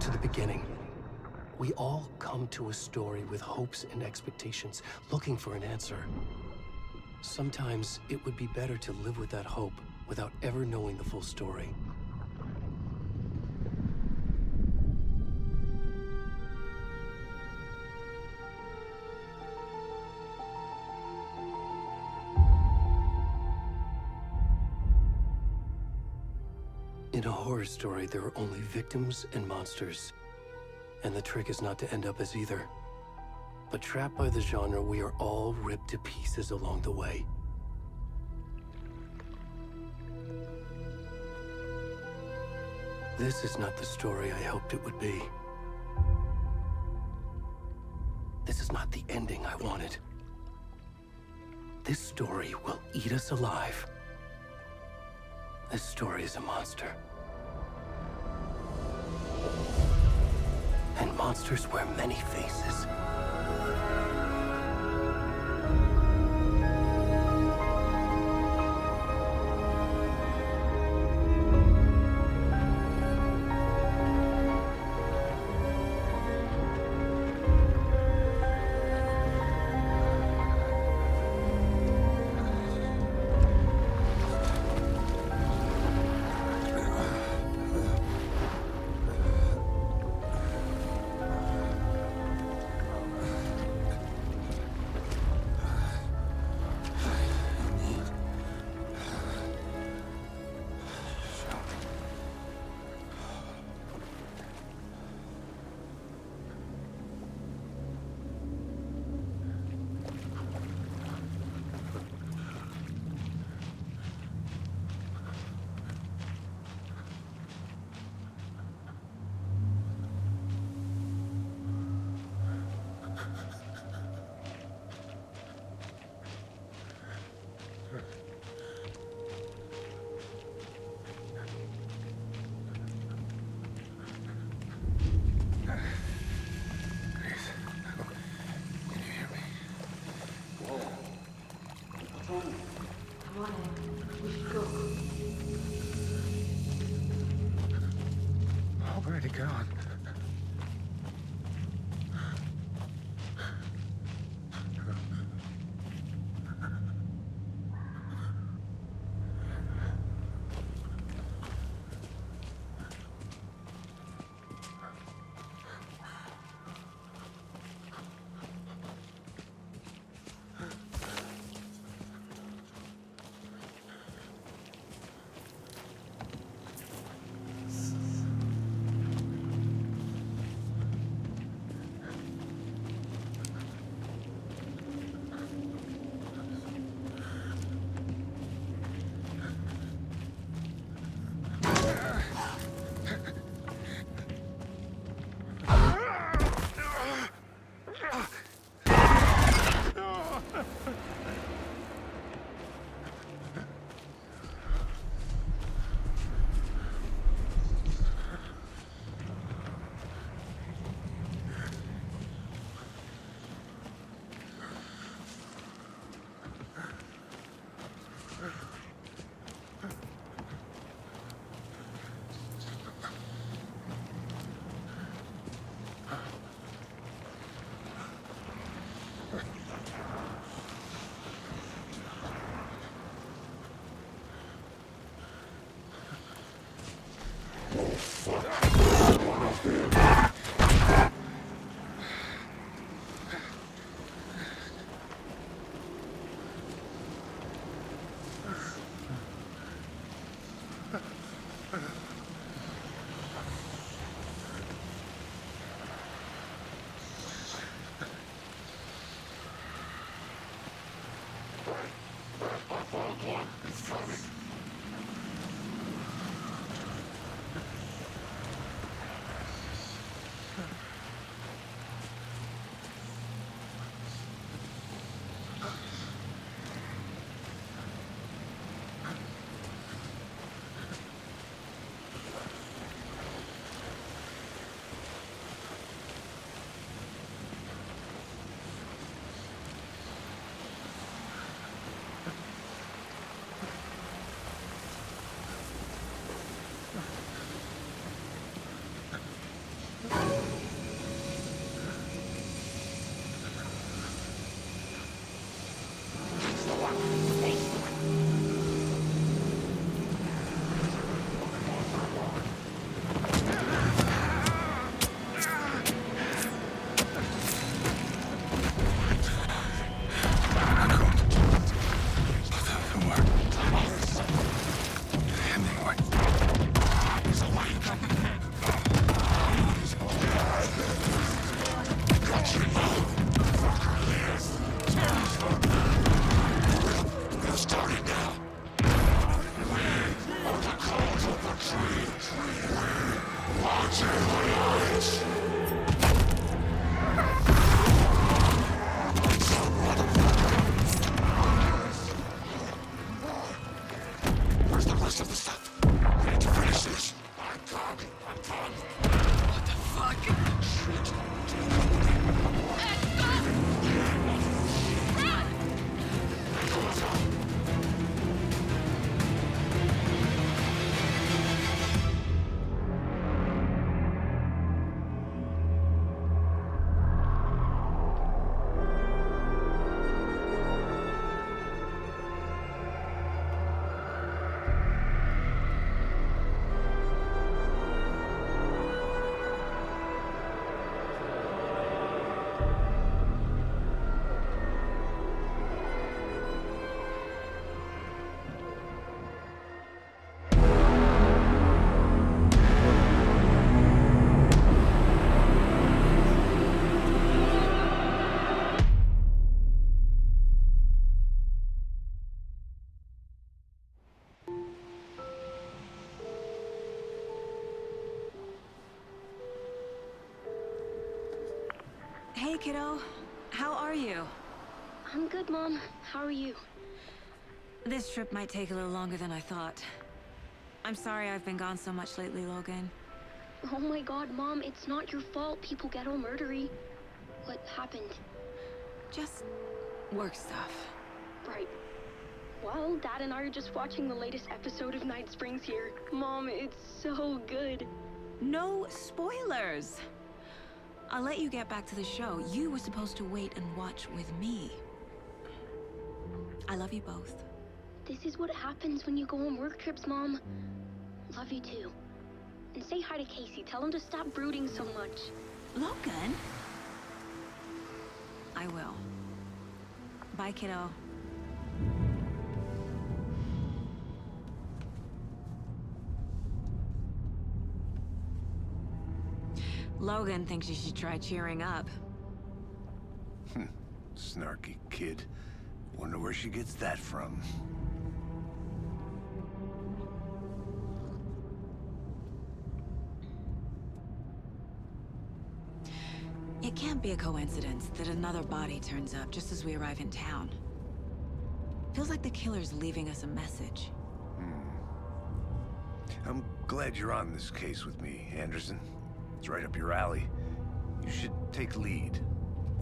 to the beginning. We all come to a story with hopes and expectations, looking for an answer. Sometimes it would be better to live with that hope without ever knowing the full story. In a horror story, there are only victims and monsters. And the trick is not to end up as either. But trapped by the genre, we are all ripped to pieces along the way. This is not the story I hoped it would be. This is not the ending I wanted. This story will eat us alive. This story is a monster. And monsters wear many faces. Come on in. We should go. Oh, where'd he gone? Where's the rest of the stuff? We need to finish this. I'm done. What the fuck? Shit. Hey, kiddo. How are you? I'm good, Mom. How are you? This trip might take a little longer than I thought. I'm sorry I've been gone so much lately, Logan. Oh my god, Mom, it's not your fault people get all murdery. What happened? Just work stuff. Right. Well, Dad and I are just watching the latest episode of Night Springs here. Mom, it's so good. No spoilers! I'll let you get back to the show. You were supposed to wait and watch with me. I love you both. This is what happens when you go on work trips, Mom. Love you too. And say hi to Casey. Tell him to stop brooding so much. Logan? I will. Bye, kiddo. Logan thinks you should try cheering up. Snarky kid. Wonder where she gets that from. It can't be a coincidence that another body turns up just as we arrive in town. Feels like the killer's leaving us a message. I'm glad you're on this case with me, Anderson. It's right up your alley. You should take lead.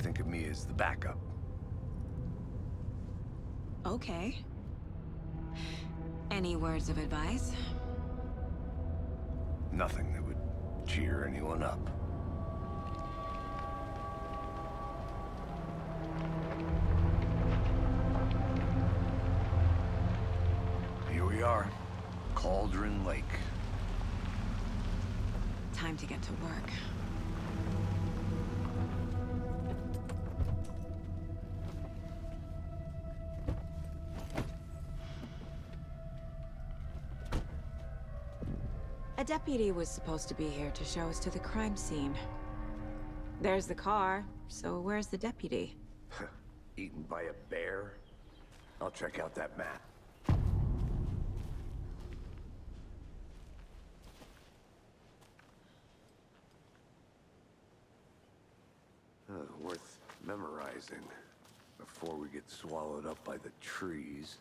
Think of me as the backup. Okay. Any words of advice? Nothing that would cheer anyone up. Here we are. Cauldron Lake. Time to get to work. A deputy was supposed to be here to show us to the crime scene. There's the car, so where's the deputy? Eaten by a bear? I'll check out that map. Worth memorizing before we get swallowed up by the trees.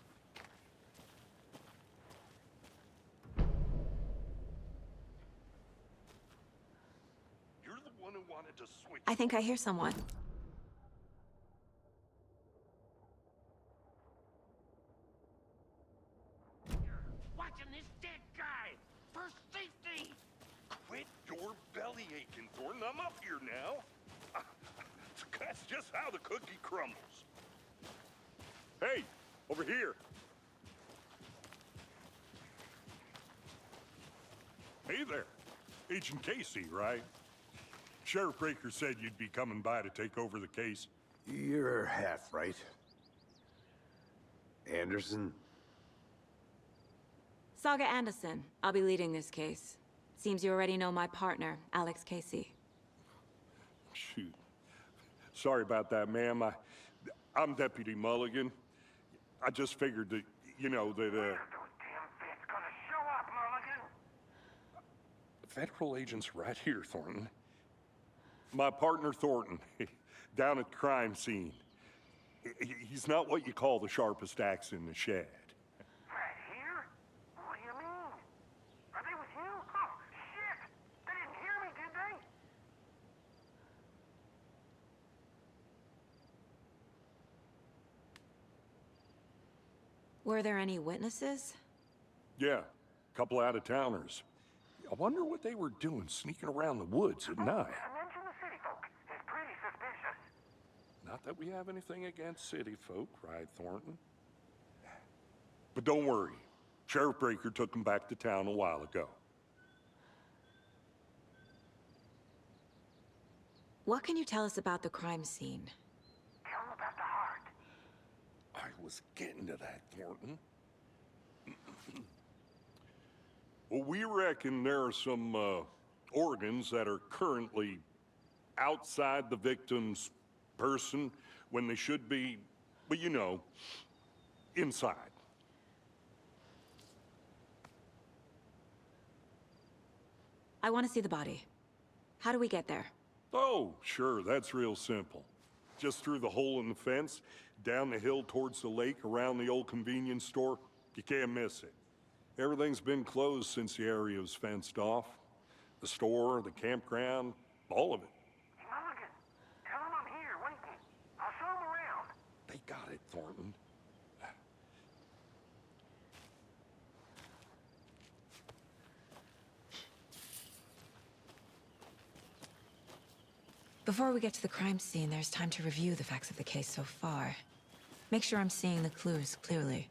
You're the one who wanted to switch. I think I hear someone. Watching this dead guy for safety. Quit your belly aching, Thornton. I'm up here now. That's just how the cookie crumbles. Hey, over here. Hey there. Agent Casey, right? Sheriff Breaker said you'd be coming by to take over the case. You're half right. Anderson? Saga Anderson. I'll be leading this case. Seems you already know my partner, Alex Casey. Shoot. Sorry about that, ma'am. I'm Deputy Mulligan. I just figured that, you know, that, Those damn feds gonna show up, Mulligan. federal agent's right here, Thornton. My partner, Thornton, down at the crime scene. He's not what you call the sharpest axe in the shed. Right here? What do you mean? Are they with you? Oh, shit! They didn't hear me, did they? Were there any witnesses? Yeah, a couple out-of-towners. I wonder what they were doing sneaking around the woods at night. Mention the city folk. It's pretty suspicious. Not that we have anything against city folk, right, Thornton? But don't worry. Sheriff Breaker took them back to town a while ago. What can you tell us about the crime scene? Tell them about the heart. I was getting to that, Thornton. Well, we reckon there are some organs that are currently outside the victim's person when they should be, well, you know, inside. I want to see the body. How do we get there? Oh, sure, that's real simple. Just through the hole in the fence, down the hill towards the lake, around the old convenience store. You can't miss it. Everything's been closed since the area was fenced off. The store, the campground, all of it. Mulligan, tell them I'm here, waiting. I'll show them around. They got it, Thornton. Before we get to the crime scene, there's time to review the facts of the case so far. Make sure I'm seeing the clues clearly.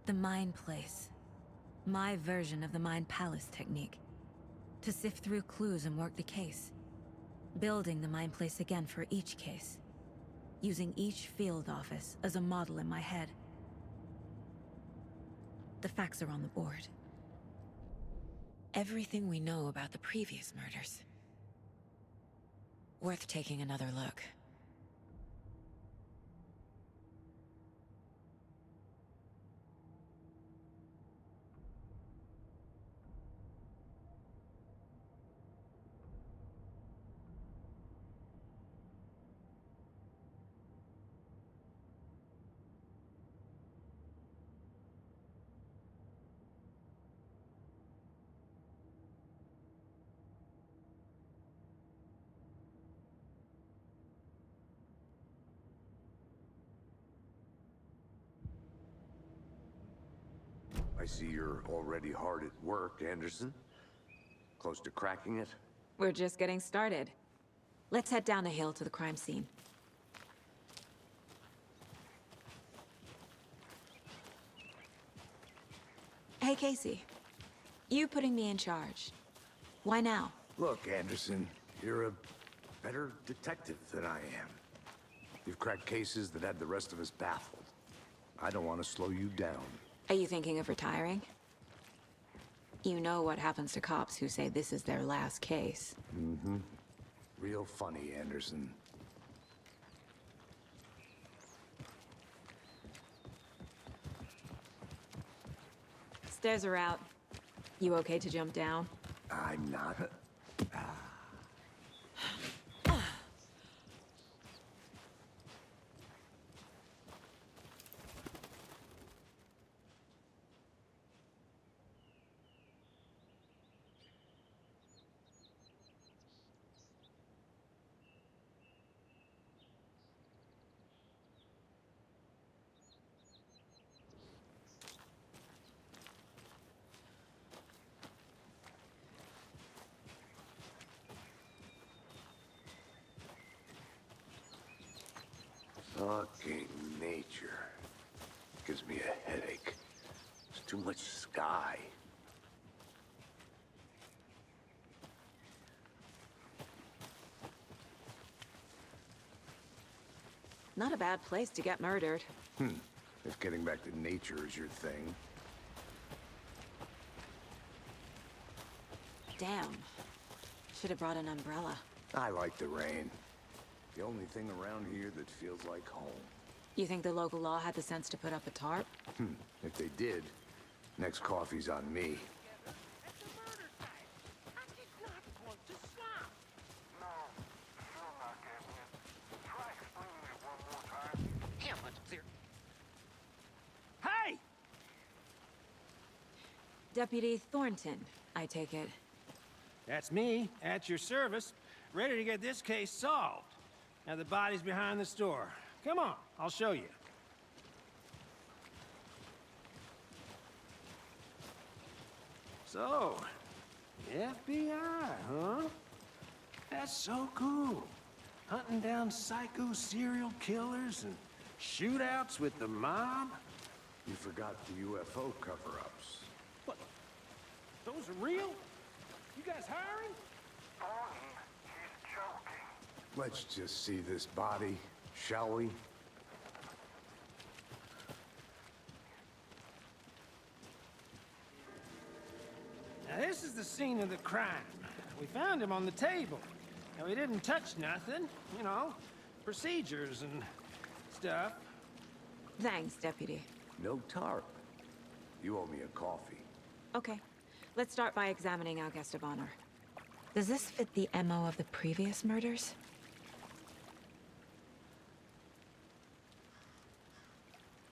The Mind Place. My version of the Mind Palace technique. To sift through clues and work the case. Building the Mind Place again for each case. Using each field office as a model in my head. The facts are on the board. Everything we know about the previous murders. Worth taking another look. I see you're already hard at work, Anderson. Close to cracking it? We're just getting started. Let's head down the hill to the crime scene. Hey, Casey. You putting me in charge. Why now? Look, Anderson, you're a better detective than I am. You've cracked cases that had the rest of us baffled. I don't want to slow you down. Are you thinking of retiring? You know what happens to cops who say this is their last case. Mm-hmm. Real funny, Anderson. Stairs are out. You okay to jump down? I'm not. Fucking nature. Gives me a headache. There's too much sky. Not a bad place to get murdered. If getting back to nature is your thing. Damn. Should have brought an umbrella. I like the rain. The only thing around here that feels like home. You think the local law had the sense to put up a tarp? If they did, next coffee's on me. It's a murder site. I did not want to stop. No, still not getting it. Try explaining it one more time. Yeah, but there... Hey! Deputy Thornton, I take it. That's me, at your service, ready to get this case solved. Now the body's behind the store. Come on, I'll show you. So, FBI, huh? That's so cool. Hunting down psycho serial killers and shootouts with the mob. You forgot the UFO cover-ups. What? Those are real? You guys hiring? Thornton, he's joking. Let's just see this body, shall we? Now this is the scene of the crime. We found him on the table. Now he didn't touch nothing, you know, procedures and stuff. Thanks, Deputy. No tarp. You owe me a coffee. Okay, let's start by examining our guest of honor. Does this fit the MO of the previous murders?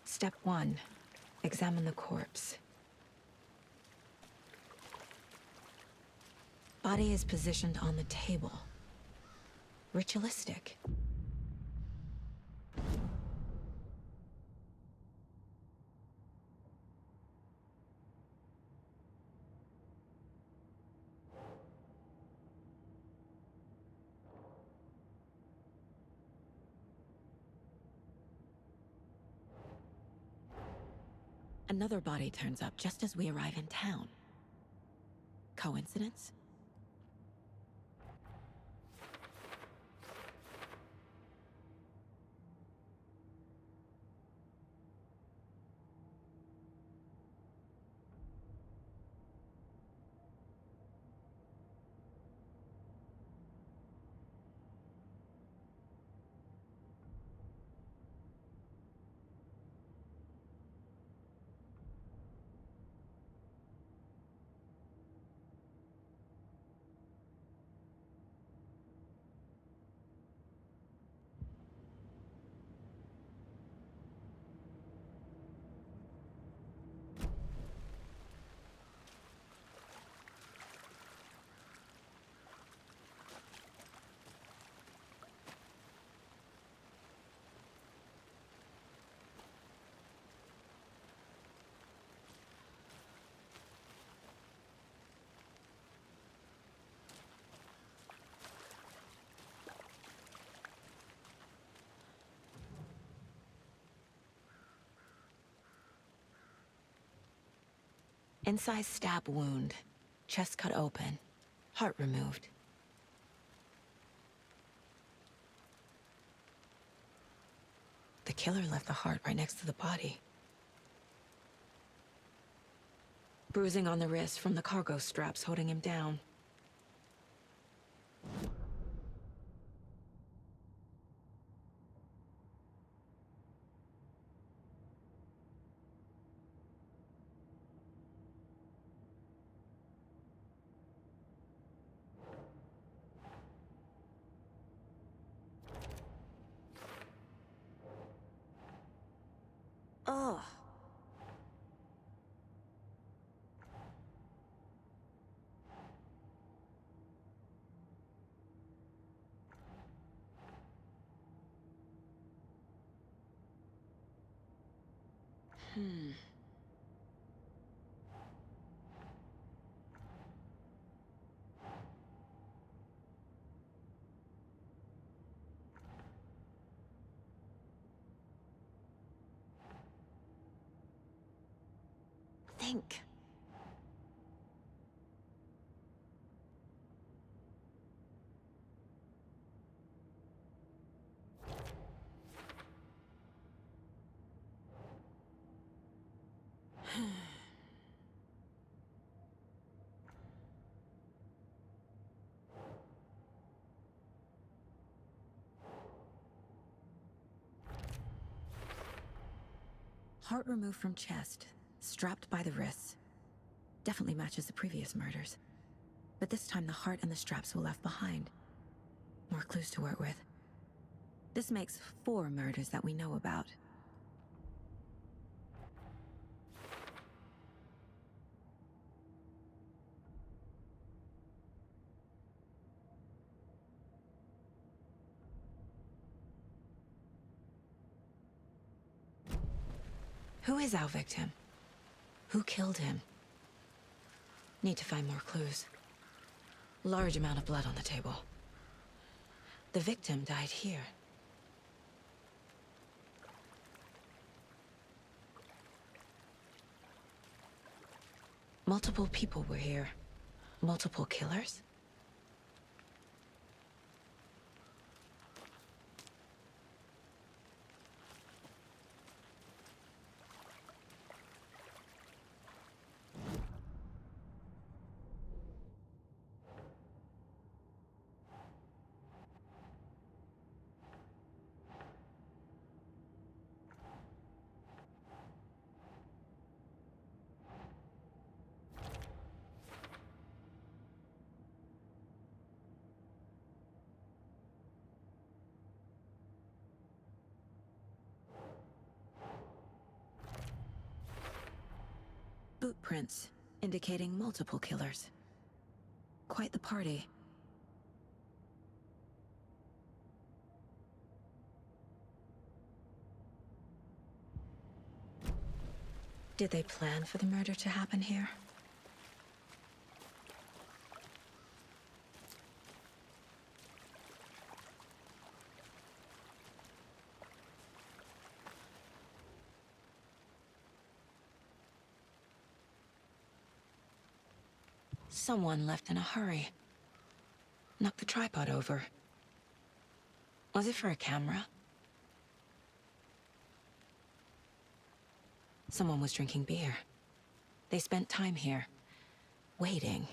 Step 1. Examine the corpse. Body is positioned on the table. Ritualistic. Another body turns up just as we arrive in town. Coincidence? Incised stab wound. Chest cut open. Heart removed. The killer left the heart right next to the body. Bruising on the wrist from the cargo straps holding him down. Ugh. Think. Heart removed from chest, strapped by the wrists. Definitely matches the previous murders. But this time the heart and the straps were left behind. More clues to work with. This makes 4 murders that we know about. Who is our victim? Who killed him? Need to find more clues. Large amount of blood on the table. The victim died here. Multiple people were here. Multiple killers? Boot prints, indicating multiple killers. Quite the party. Did they plan for the murder to happen here? Someone left in a hurry. Knocked the tripod over. Was it for a camera? Someone was drinking beer. They spent time here, waiting.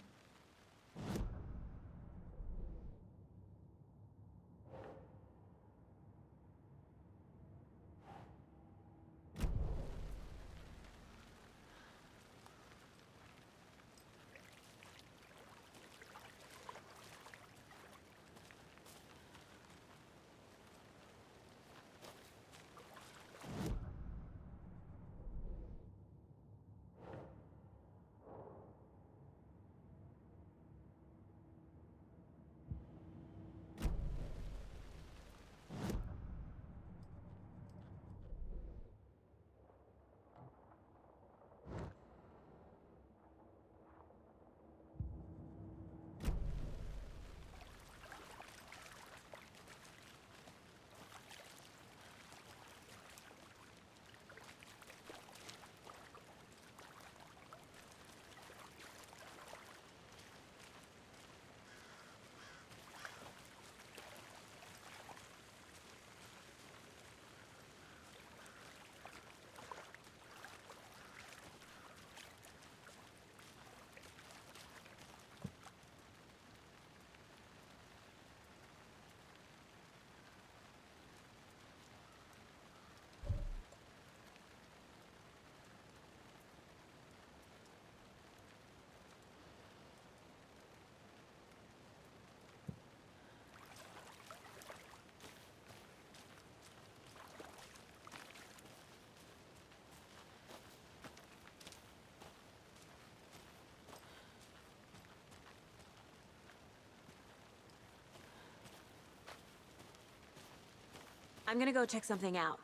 I'm gonna go check something out.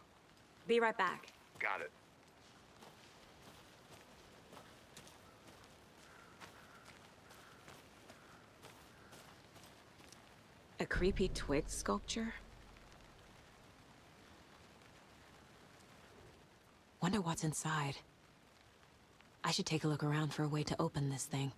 Be right back. Got it. A creepy twig sculpture? Wonder what's inside. I should take a look around for a way to open this thing.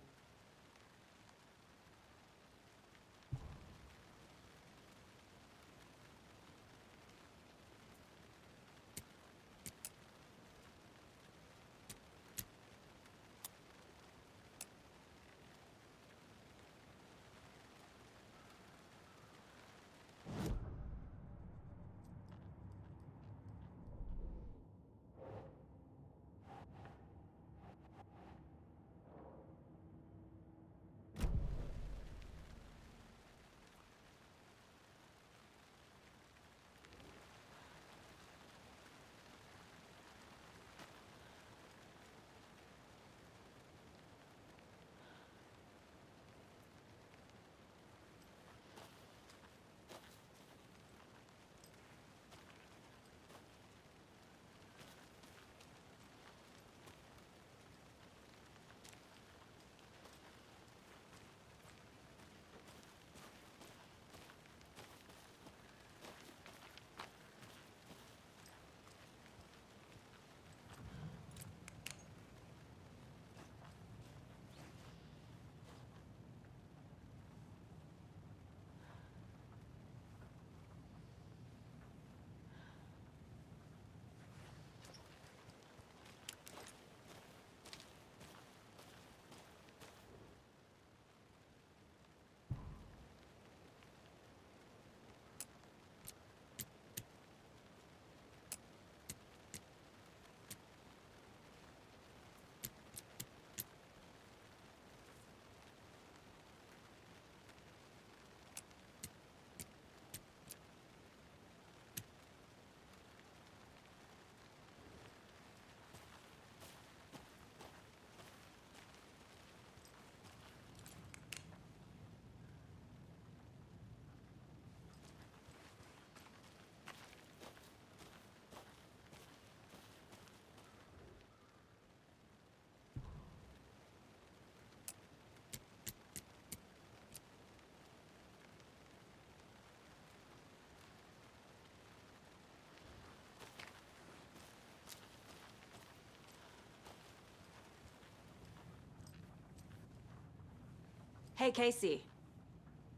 Hey, Casey.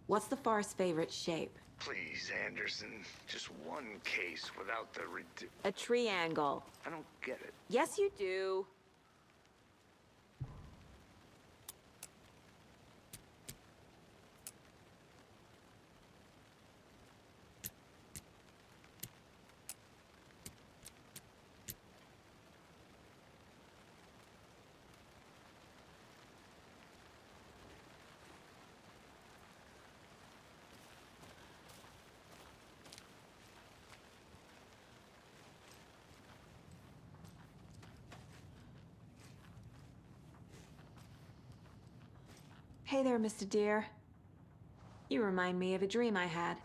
What's the far's favorite shape? Please, Anderson. Just one case without the A triangle. I don't get it. Yes, you do. Hey there, Mr. Deer. You remind me of a dream I had.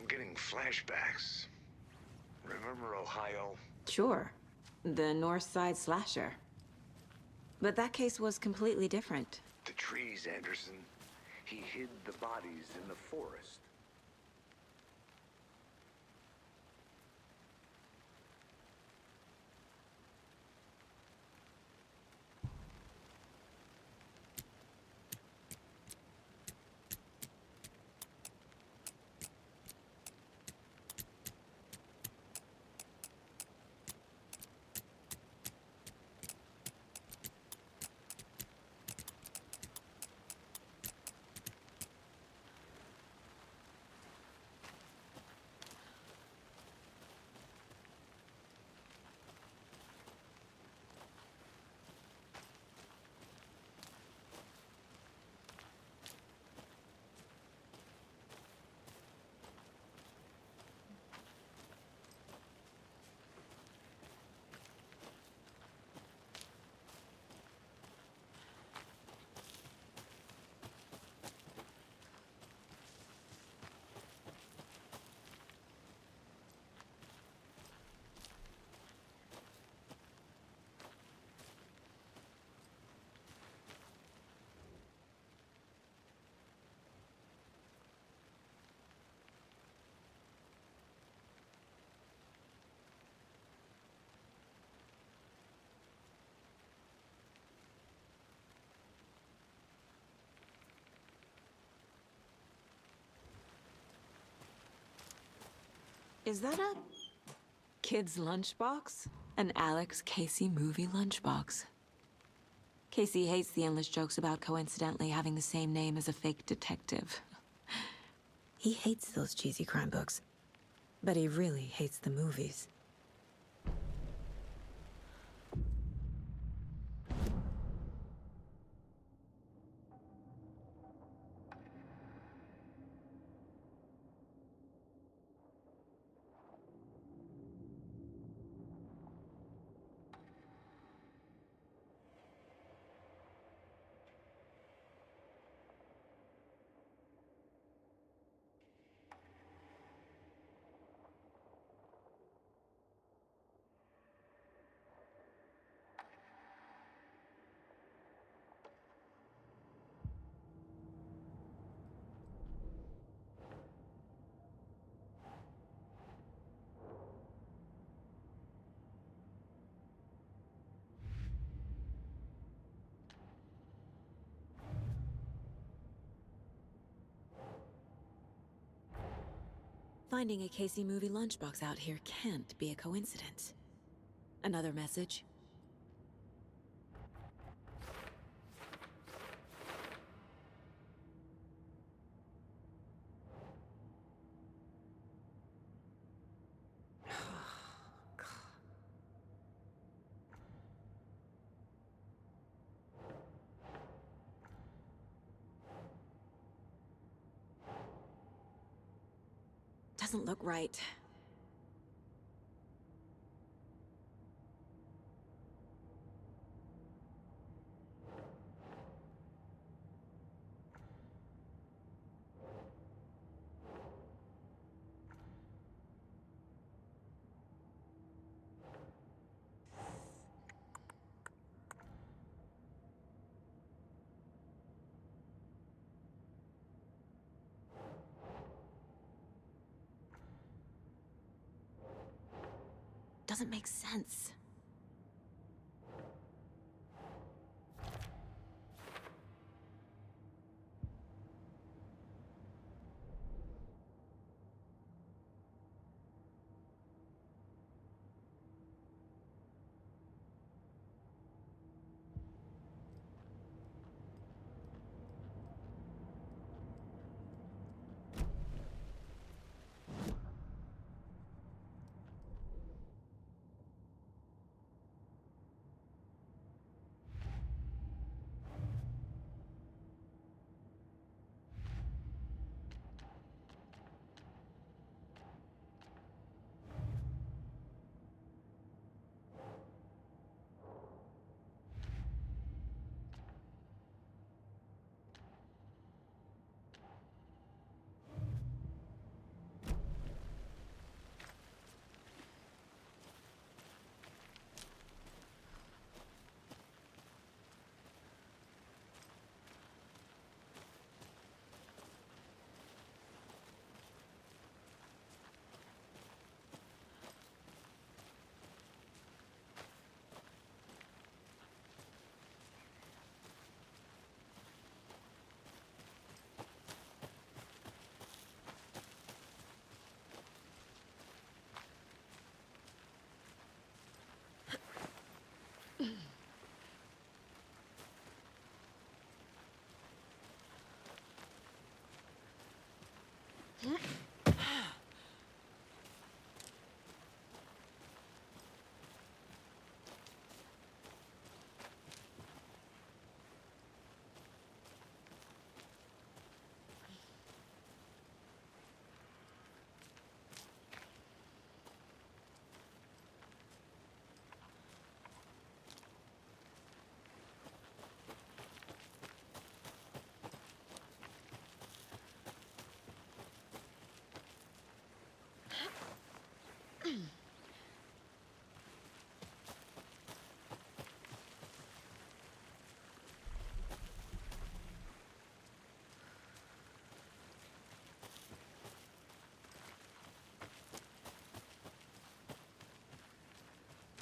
I'm getting flashbacks. Remember Ohio? Sure. The North Side slasher. But that case was completely different. The trees, Anderson. He hid the bodies in the forest. Is that a kid's lunchbox? An Alex Casey movie lunchbox. Casey hates the endless jokes about coincidentally having the same name as a fake detective. He hates those cheesy crime books, but he really hates the movies. finding a Casey movie lunchbox out here can't be a coincidence. Another message? Doesn't look right. Doesn't make sense.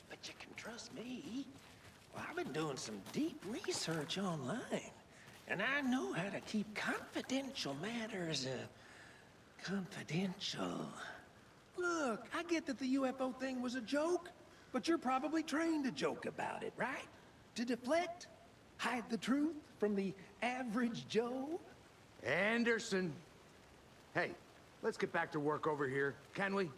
But you can trust me. Well, I've been doing some deep research online, and I know how to keep confidential matters, confidential. Look, I get that the UFO thing was a joke, but you're probably trained to joke about it, right? To deflect? Hide the truth from the average Joe? Anderson! Hey, let's get back to work over here, can we?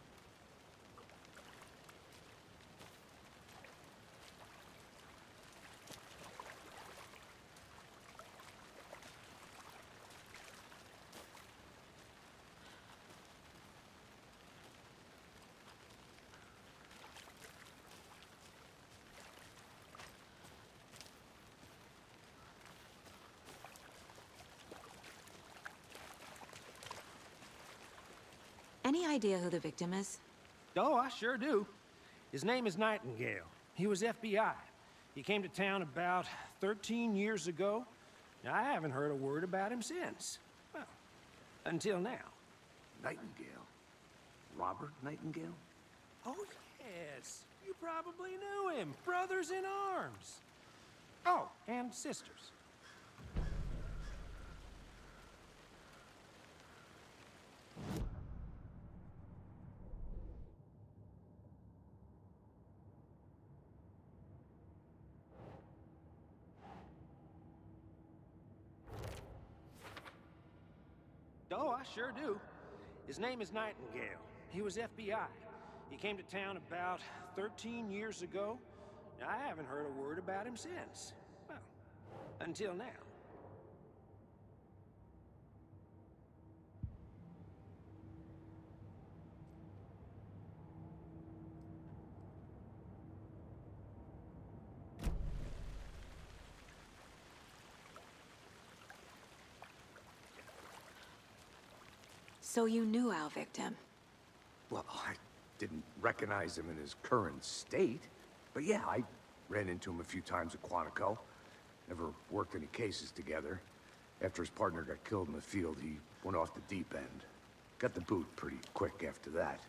Any idea who the victim is? Oh, I sure do. His name is Nightingale. He was FBI. He came to town about 13 years ago. Now, I haven't heard a word about him since. Well, until now. Nightingale? Robert Nightingale? Oh, yes. You probably knew him. Brothers in arms. Oh, and sisters. I sure do. His name is Nightingale. He was FBI. He came to town about 13 years ago. I haven't heard a word about him since. Well, until now. So you knew our victim? Well, I didn't recognize him in his current state. But yeah, I ran into him a few times at Quantico. Never worked any cases together. After his partner got killed in the field, he went off the deep end. Got the boot pretty quick after that.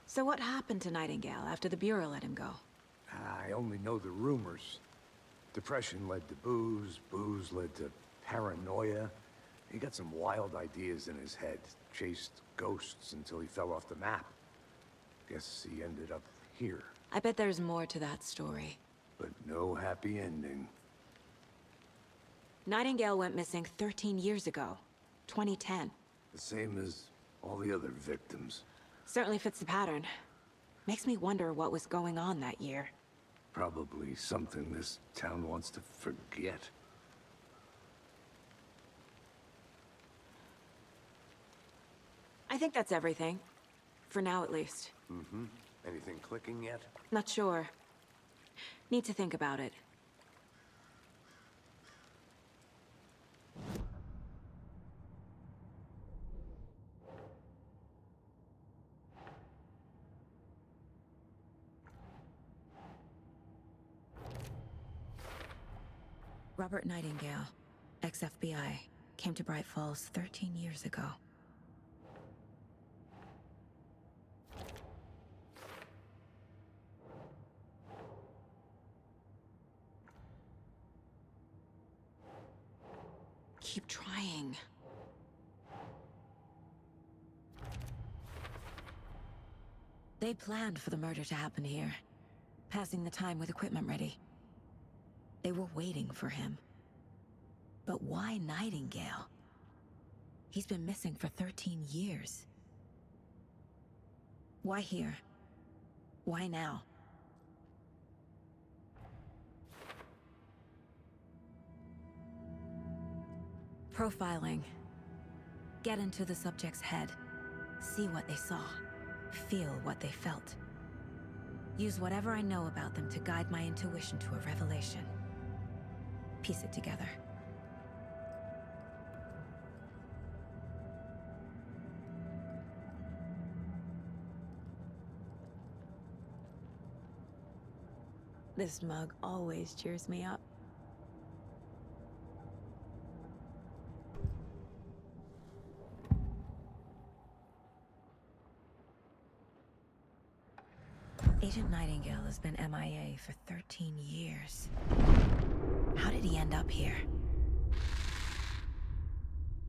So what happened to Nightingale after the Bureau let him go? I only know the rumors. Depression led to booze, booze led to paranoia. He got some wild ideas in his head, chased ghosts until he fell off the map. Guess he ended up here. I bet there's more to that story. But no happy ending. Nightingale went missing 13 years ago, 2010. The same as all the other victims. Certainly fits the pattern. Makes me wonder what was going on that year. Probably something this town wants to forget. I think that's everything. For now, at least. Mm-hmm. Anything clicking yet? Not sure. Need to think about it. Robert Nightingale, ex-FBI, came to Bright Falls 13 years ago. Keep trying. They planned for the murder to happen here, passing the time with equipment ready. They were waiting for him. But why Nightingale? He's been missing for 13 years. Why here? Why now? Profiling. Get into the subject's head. See what they saw. Feel what they felt. Use whatever I know about them to guide my intuition to a revelation. Piece it together. This mug always cheers me up. Agent Nightingale has been MIA for 13 years. How did he end up here?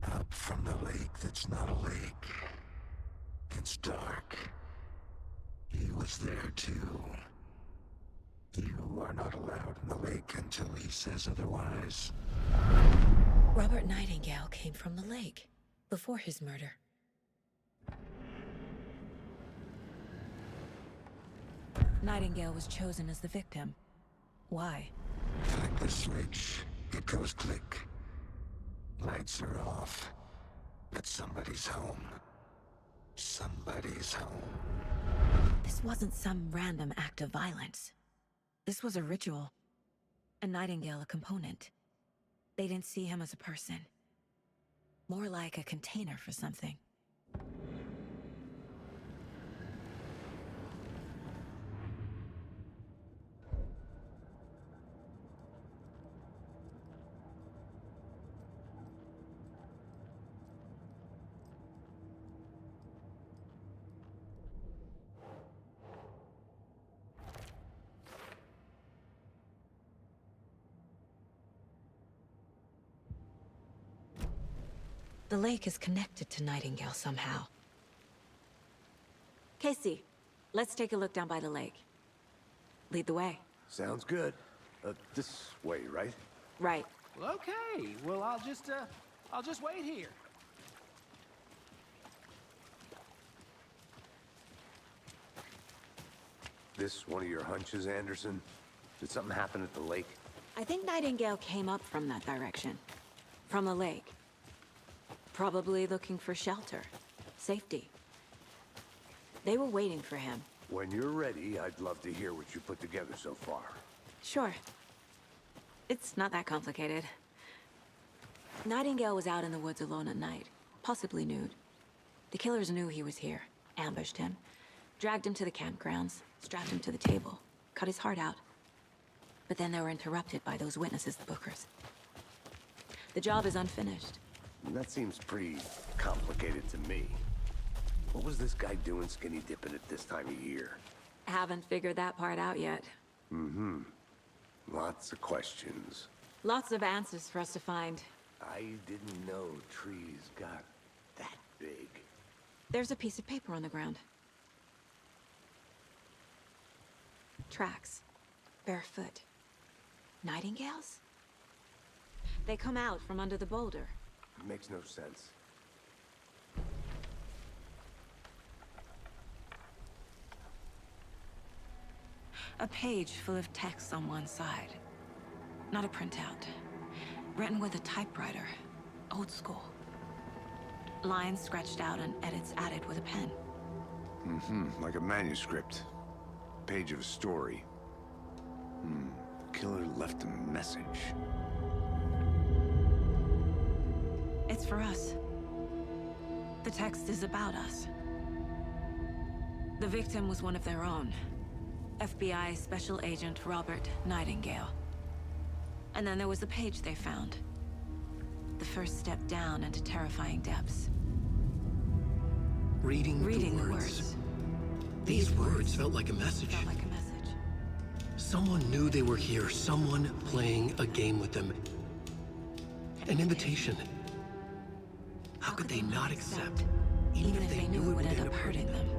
Up from the lake that's not a lake. It's dark. He was there too. You are not allowed in the lake until he says otherwise. Robert Nightingale came from the lake, before his murder. Nightingale was chosen as the victim. Why? Flick the switch, it goes click. Lights are off, but somebody's home. Somebody's home. This wasn't some random act of violence. This was a ritual. And Nightingale a component. They didn't see him as a person. More like a container for something. The lake is connected to Nightingale somehow. Casey, let's take a look down by the lake. Lead the way. Sounds good. This way, right? Right. Well, okay. Well, I'll just wait here. This one of your hunches, Anderson? Did something happen at the lake? I think Nightingale came up from that direction. From the lake. Probably looking for shelter. Safety. They were waiting for him. When you're ready, I'd love to hear what you put together so far. Sure. It's not that complicated. Nightingale was out in the woods alone at night, possibly nude. The killers knew he was here, ambushed him, dragged him to the campgrounds, strapped him to the table, cut his heart out. But then they were interrupted by those witnesses, the Bookers. The job is unfinished. That seems pretty complicated to me. What was this guy doing skinny dipping at this time of year? Haven't figured that part out yet. Mm-hmm. Lots of questions. Lots of answers for us to find. I didn't know trees got that big. There's a piece of paper on the ground. Tracks. Barefoot. Nightingales? They come out from under the boulder. Makes no sense. A page full of text on one side. Not a printout. Written with a typewriter. Old school. Lines scratched out and edits added with a pen. Mm-hmm. Like a manuscript. Page of a story. Killer left a message. It's for us. The text is about us. The victim was one of their own. FBI Special Agent Robert Nightingale. And then there was the page they found. The first step down into terrifying depths. Reading the words. words. These words felt like a message. Felt like a message. Someone knew they were here. Someone playing a game with them. An invitation. How could they not accept, even if they knew it would end up hurting them?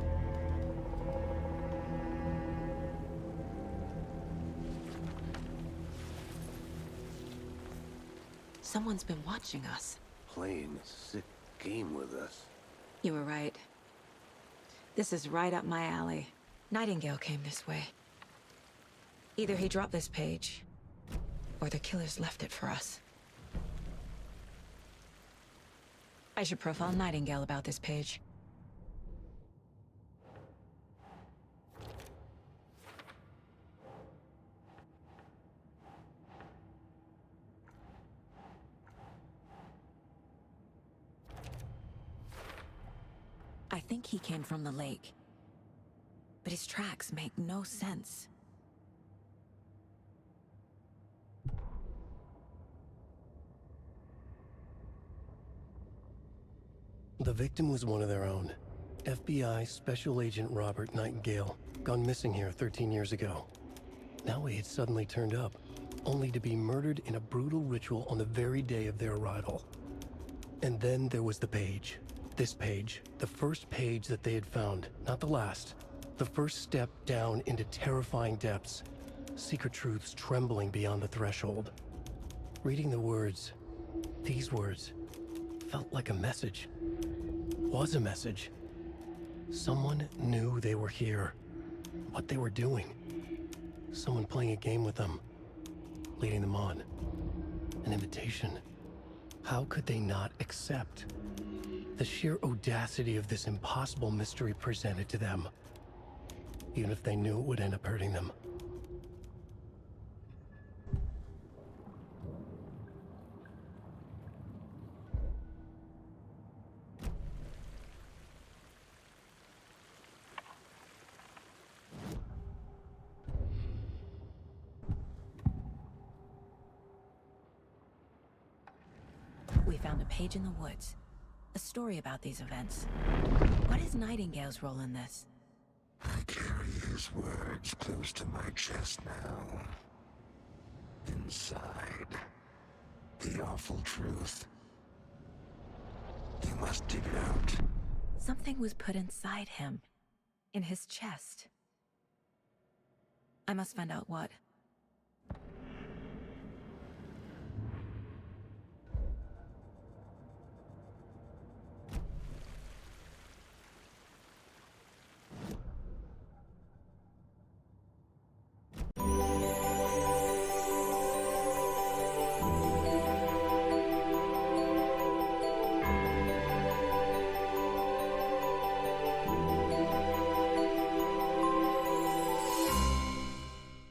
Someone's been watching us. Playing a sick game with us. You were right. This is right up my alley. Nightingale came this way. Either he dropped this page, or the killers left it for us. I should profile Nightingale about this page. I think he came from the lake. But his tracks make no sense. The victim was one of their own. FBI Special Agent Robert Nightingale, gone missing here 13 years ago. Now he had suddenly turned up, only to be murdered in a brutal ritual on the very day of their arrival. And then there was the page. This page, the first page that they had found, not the last. The first step down into terrifying depths. Secret truths trembling beyond the threshold. Reading the words, these words, felt like a message. Was a message. Someone knew they were here. What they were doing. Someone playing a game with them. Leading them on. An invitation. How could they not accept? The sheer audacity of this impossible mystery presented to them. Even if they knew it would end up hurting them. We found a page in the woods. A story about these events. What is Nightingale's role in this? I carry his words close to my chest now. Inside, the awful truth. You must dig it out. Something was put inside him. In his chest. I must find out what.